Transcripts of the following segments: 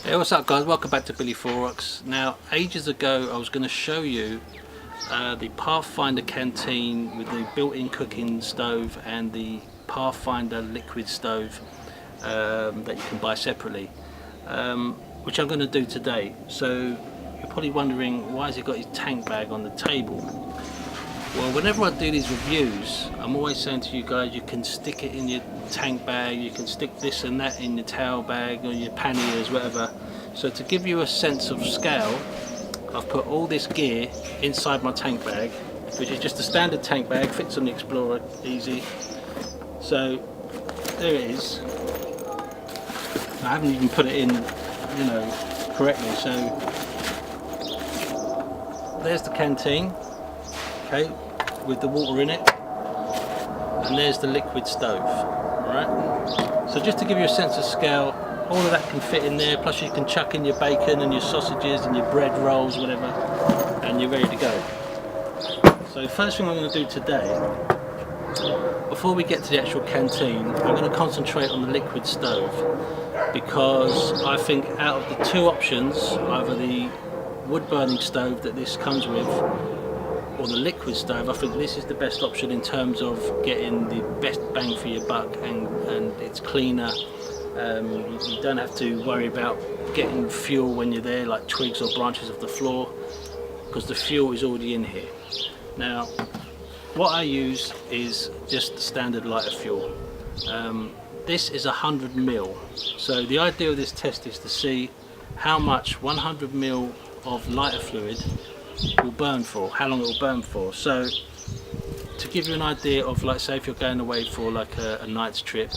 Hey, what's up guys, welcome back to Billy Forex. Now, ages ago I was going to show you the Pathfinder Canteen with the built-in cooking stove and the Pathfinder liquid stove that you can buy separately, which I'm going to do today. So you're probably wondering, why has he got his tank bag on the table? Well, whenever I do these reviews, I'm always saying to you guys, you can stick it in your tank bag, you can stick this and that in your towel bag or your panniers, whatever. So to give you a sense of scale, I've put all this gear inside my tank bag, which is just a standard tank bag, fits on the Explorer, easy. So there it is. I haven't even put it in, correctly. So there's the canteen, okay, with the water in it, and there's the liquid stove. Alright, so just to give you a sense of scale, all of that can fit in there, plus you can chuck in your bacon and your sausages and your bread rolls, whatever, and you're ready to go. So first thing I'm going to do today, before we get to the actual canteen, I'm going to concentrate on the liquid stove, because I think out of the two options, either the wood burning stove that this comes with or the liquid stove, I think this is the best option in terms of getting the best bang for your buck, and it's cleaner. You don't have to worry about getting fuel when you're there, like twigs or branches of the floor, because the fuel is already in here. Now, what I use is just standard lighter fuel. This is 100 ml. So the idea of this test is to see how much 100 ml of lighter fluid will burn for, how long it will burn for. So to give you an idea of, like, say if you're going away for like a night's trip,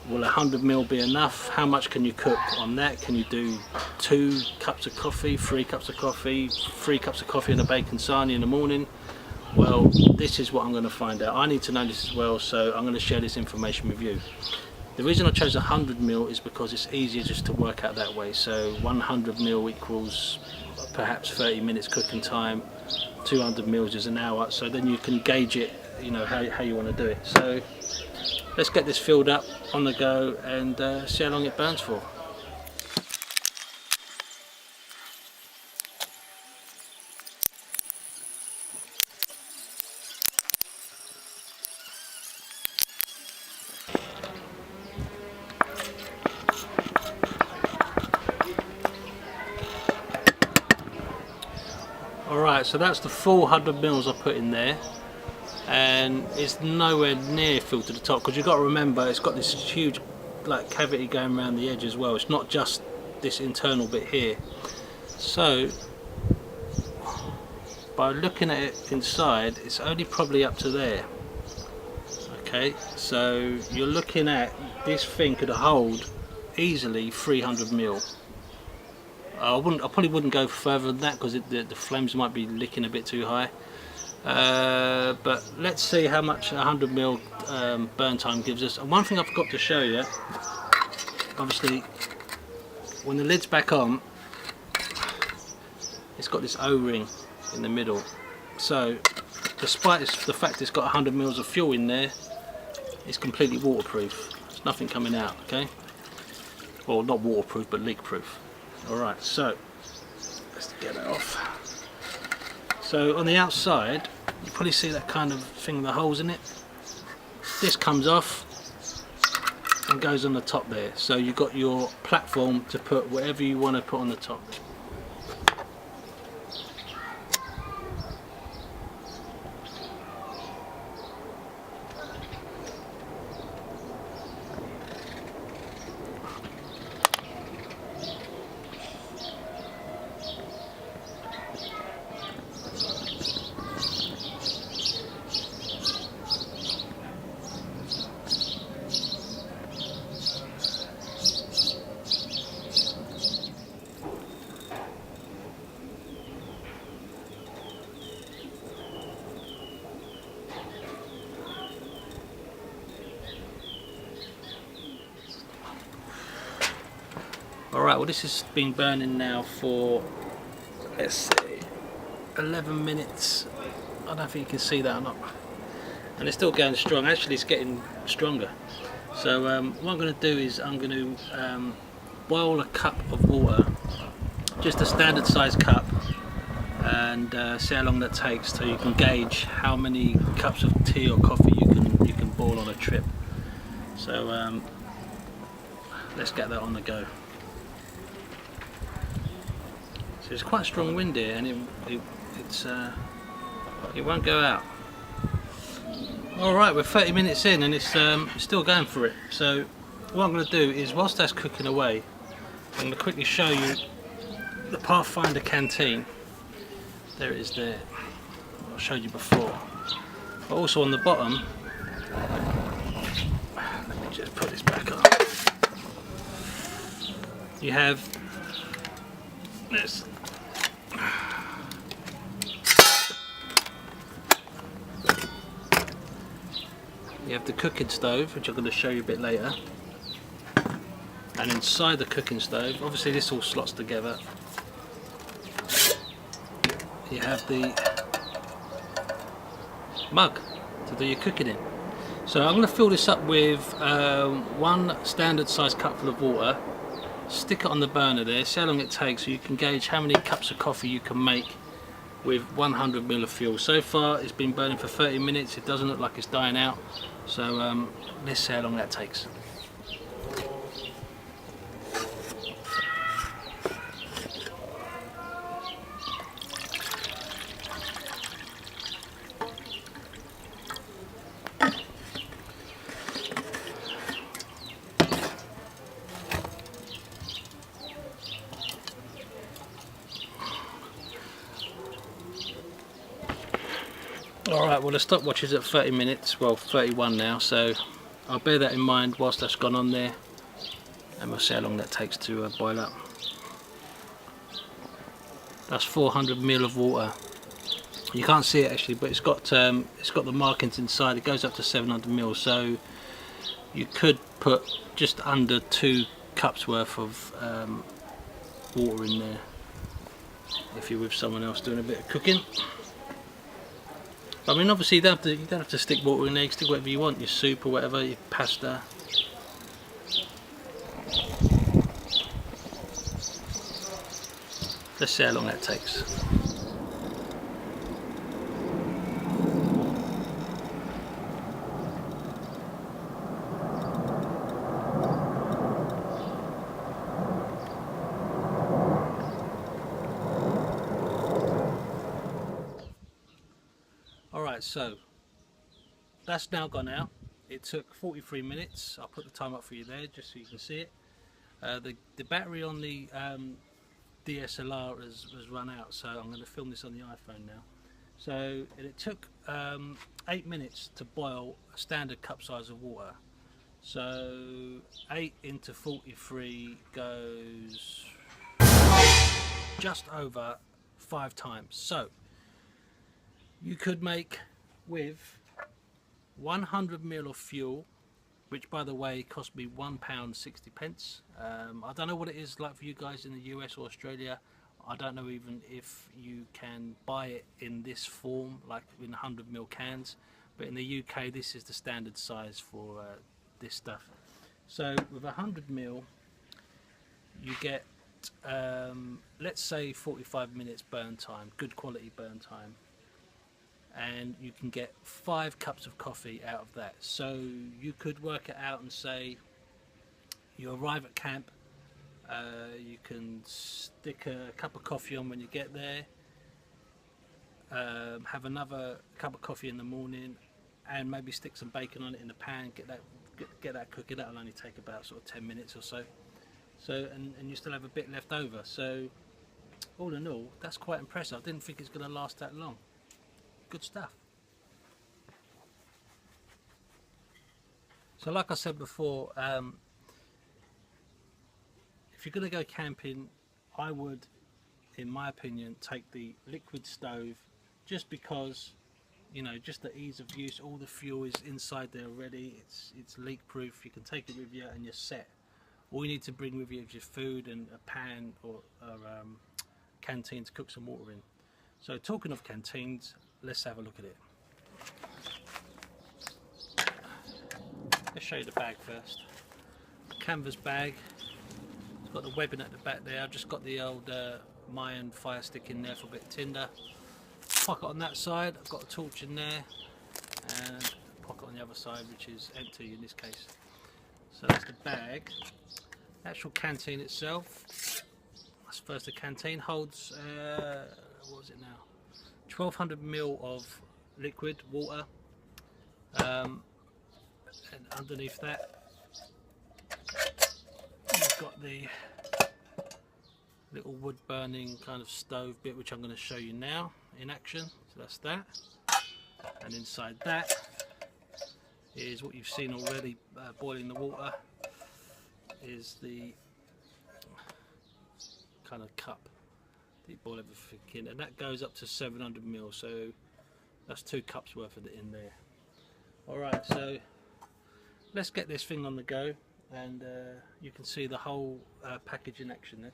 will 100 ml be enough? How much can you cook on that? Can you do 2 cups of coffee, 3 cups of coffee, 3 cups of coffee and a bacon sarnie in the morning? Well, this is what I'm going to find out. I need to know this as well, so I'm going to share this information with you. The reason I chose 100 ml is because it's easier just to work out that way. So 100 ml equals perhaps 30 minutes cooking time, 200 ml is an hour, so then you can gauge it, how you want to do it. So let's get this filled up on the go and see how long it burns for. Alright, so that's the full 100 ml I put in there, and it's nowhere near filled to the top, because you've got to remember it's got this huge cavity going around the edge as well. It's not just this internal bit here. So by looking at it inside, it's only probably up to there. Okay, so you're looking at, this thing could hold easily 300 ml. I probably wouldn't go further than that, because the flames might be licking a bit too high. But let's see how much 100 ml burn time gives us. And one thing I forgot to show you, obviously when the lid's back on, it's got this O-ring in the middle. So despite the fact it's got 100 ml of fuel in there, it's completely waterproof. There's nothing coming out, okay? Well, not waterproof, but leak proof. Alright, so let's get it off. So on the outside, you probably see that kind of thing with the holes in it. This comes off and goes on the top there. So you've got your platform to put whatever you want to put on the top. Alright, well this has been burning now for, let's see, 11 minutes. I don't know if you can see that or not. And it's still going strong. Actually it's getting stronger. So what I'm going to do is I'm going to boil a cup of water, just a standard size cup, and see how long that takes, so you can gauge how many cups of tea or coffee you can boil on a trip. So let's get that on the go. So it's quite a strong wind here, and it won't go out. Alright, we're 30 minutes in and it's still going for it. So what I'm going to do is, whilst that's cooking away, I'm going to quickly show you the Pathfinder Canteen. There it is there. I showed you before. But also on the bottom, let me just put this back on. You have this. You have the cooking stove, which I'm going to show you a bit later. And inside the cooking stove, obviously this all slots together, you have the mug to do your cooking in. So I'm going to fill this up with one standard size cupful of water, stick it on the burner there, see how long it takes, so you can gauge how many cups of coffee you can make with 100 ml of fuel. So far it's been burning for 30 minutes, it doesn't look like it's dying out, so let's see how long that takes. Alright, well the stopwatch is at 30 minutes, well 31 now, so I'll bear that in mind whilst that's gone on there, and we'll see how long that takes to boil up. That's 400 ml of water. You can't see it actually, but it's got the markings inside. It goes up to 700 ml, so you could put just under 2 cups worth of water in there if you're with someone else doing a bit of cooking. I mean, obviously you don't have to stick water in there, you can stick whatever you want, your soup or whatever, your pasta. Let's see how long that takes. Alright, so that's now gone out. It took 43 minutes. I'll put the time up for you there just so you can see it. The battery on the DSLR has run out, so I'm going to film this on the iPhone now. So it took 8 minutes to boil a standard cup size of water. So 8 into 43 goes just over 5 times. So you could make with 100 ml of fuel, which by the way cost me £1.60. I don't know what it is like for you guys in the US or Australia. I don't know even if you can buy it in this form, like in 100 ml cans, but in the UK this is the standard size for this stuff. So with 100 ml you get let's say 45 minutes burn time, good quality burn time, and you can get 5 cups of coffee out of that. So you could work it out and say you arrive at camp, you can stick a cup of coffee on when you get there, have another cup of coffee in the morning, and maybe stick some bacon on it in the pan, get that cooking. That'll only take about sort of 10 minutes or so. So and you still have a bit left over. So all in all, that's quite impressive. I didn't think it's going to last that long. Good stuff. So like I said before, if you're going to go camping, I would, in my opinion, take the liquid stove, just because, you know, just the ease of use. All the fuel is inside there already. It's leak proof. You can take it with you and you're set. All you need to bring with you is your food and a pan or canteen to cook some water in. So talking of canteens, let's have a look at it. Let's show you the bag first. Canvas bag, Got the webbing at the back there. I've just got the old Mayan fire stick in there for a bit of tinder. Pocket on that side. I've got a torch in there, and a pocket on the other side, which is empty in this case. So that's the bag. The actual canteen itself. That's first the canteen holds. What is it now? 1200 ml of liquid water. And underneath that, you've got the little wood burning kind of stove bit, which I'm going to show you now in action. So that's that, and inside that is what you've seen already, boiling the water, is the kind of cup that you boil everything in, and that goes up to 700 ml, so that's 2 cups worth of it in there. Alright, so let's get this thing on the go, and you can see the whole package in action there.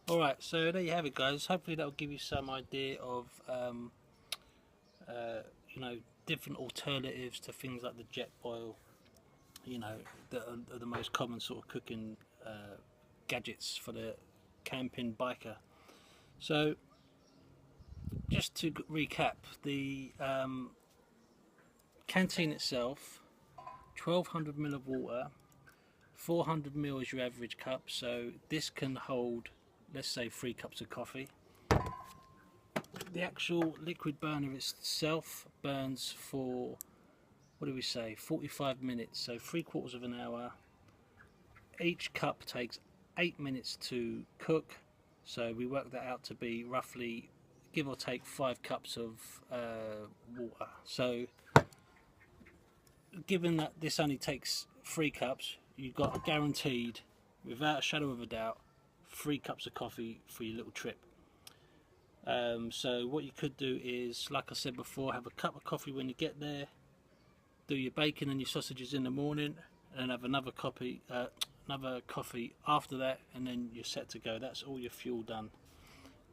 Alright, so there you have it, guys. Hopefully that will give you some idea of you know, different alternatives to things like the jetboil, you know, that are the most common sort of cooking gadgets for the camping biker. So just to recap, the canteen itself, 1200 ml of water, 400 ml is your average cup, so this can hold, let's say, 3 cups of coffee. The actual liquid burner itself burns for, what do we say, 45 minutes, so 3/4 of an hour. Each cup takes 8 minutes to cook, so we work that out to be roughly, give or take, 5 cups of water. So given that this only takes 3 cups, you've got guaranteed, without a shadow of a doubt, 3 cups of coffee for your little trip. So what you could do is, like I said before, have a cup of coffee when you get there, do your bacon and your sausages in the morning, and have another coffee after that, and then you're set to go. That's all your fuel done,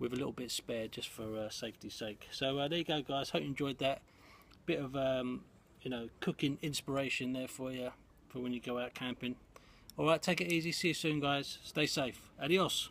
with a little bit spare just for safety's sake. So there you go, guys. Hope you enjoyed that bit of you know, cooking inspiration there for you for when you go out camping. Alright, take it easy. See you soon, guys. Stay safe. Adios.